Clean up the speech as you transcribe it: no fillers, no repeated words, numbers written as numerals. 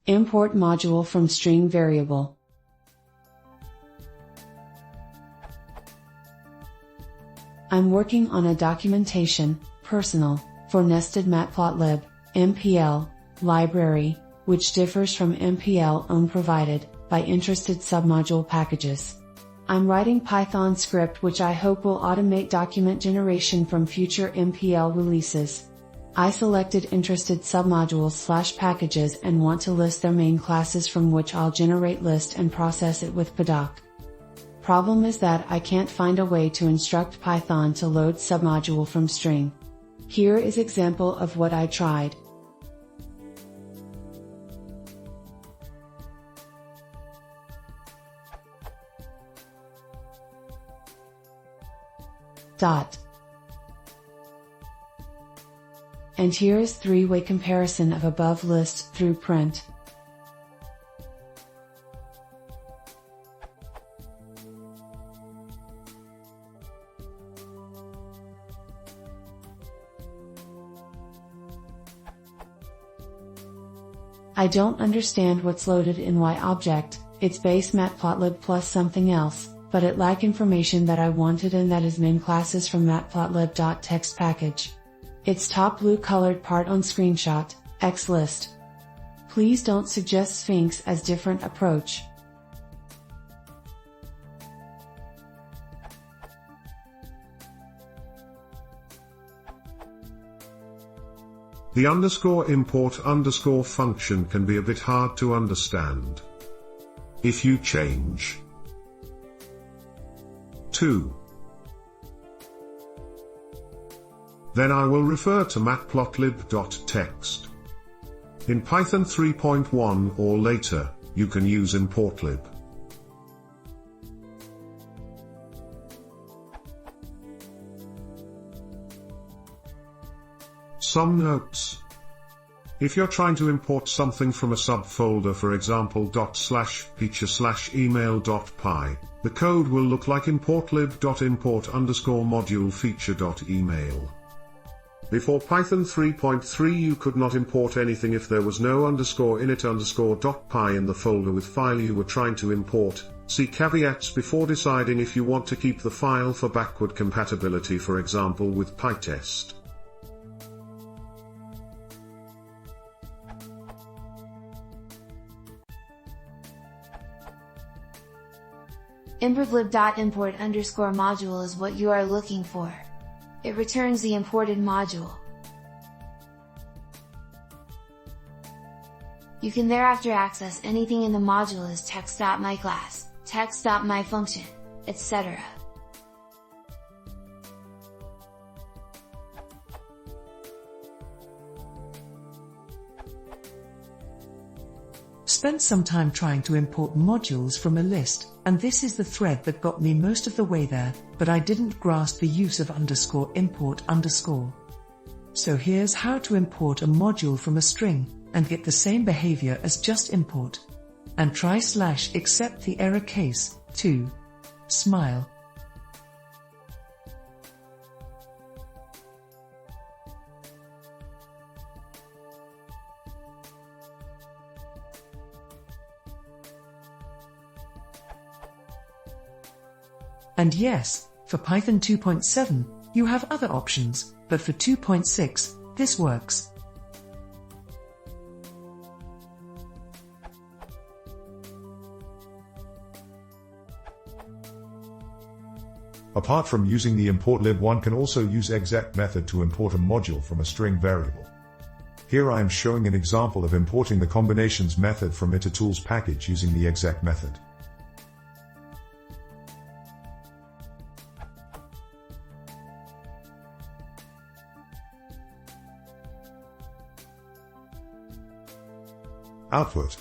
Import module from string variable. I'm working on a documentation, personal, for nested matplotlib, MPL, library, which differs from MPL own provided, by interested submodule packages. I'm writing Python script which I hope will automate document generation from future MPL releases. I selected interested submodules/packages and want to list their main classes from which I'll generate list and process it with pdoc. Problem is that I can't find a way to instruct Python to load submodule from string. Here is example of what I tried. And here is three-way comparison of above list through print. I don't understand what's loaded in Y object, it's base matplotlib plus something else, but it lack information that I wanted, and that is main classes from matplotlib.txt package. Its top blue colored part on screenshot, xlist. Please don't suggest Sphinx as different approach. The _import_ function can be a bit hard to understand. If you change to, then I will refer to matplotlib.txt. In Python 3.1 or later, you can use importlib. Some notes. If you're trying to import something from a subfolder, for example .feature/email.py, the code will look like importlib.import_module feature.email. Before Python 3.3 you could not import anything if there was no _init_.py in the folder with file you were trying to import. See caveats before deciding if you want to keep the file for backward compatibility, for example with PyTest. importlib.import_module is what you are looking for. It returns the imported module. You can thereafter access anything in the module as text.myClass, text.myFunction, etc. Spent some time trying to import modules from a list, and this is the thread that got me most of the way there, but I didn't grasp the use of _import_. So here's how to import a module from a string, and get the same behavior as just import. And try / except the error case, too. Smile. And yes, for Python 2.7, you have other options, but for 2.6, this works. Apart from using the importlib, one can also use exec method to import a module from a string variable. Here I am showing an example of importing the combinations method from itertools package using the exec method. Output.